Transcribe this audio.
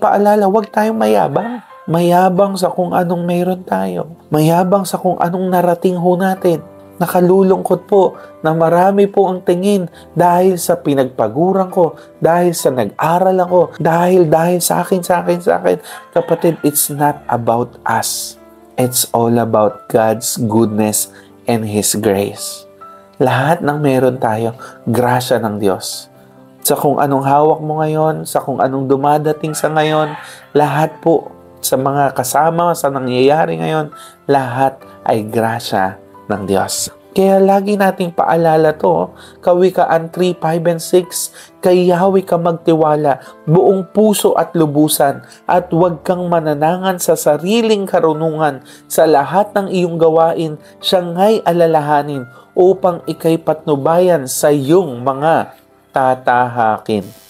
paalala, huwag tayong mayabang. Mayabang sa kung anong mayroon tayo. Mayabang sa kung anong narating ho natin. Nakalulungkot po na marami po ang tingin dahil sa pinagpaguran ko, dahil sa nag-aral ako, dahil sa akin. Kapatid, it's not about us. It's all about God's goodness and His grace. Lahat ng meron tayo, grasya ng Diyos. Sa kung anong hawak mo ngayon, sa kung anong dumadating sa ngayon, lahat po sa mga kasama, sa nangyayari ngayon, lahat ay grasya ng Diyos. Kaya lagi nating paalala to, Kawikaan 3, 5, and 6, kay Yahweh ka magtiwala, buong puso at lubusan, at huwag kang mananangan sa sariling karunungan, sa lahat ng iyong gawain, siyang ngay alalahanin, upang ikay patnubayan sa iyong mga tatahakin.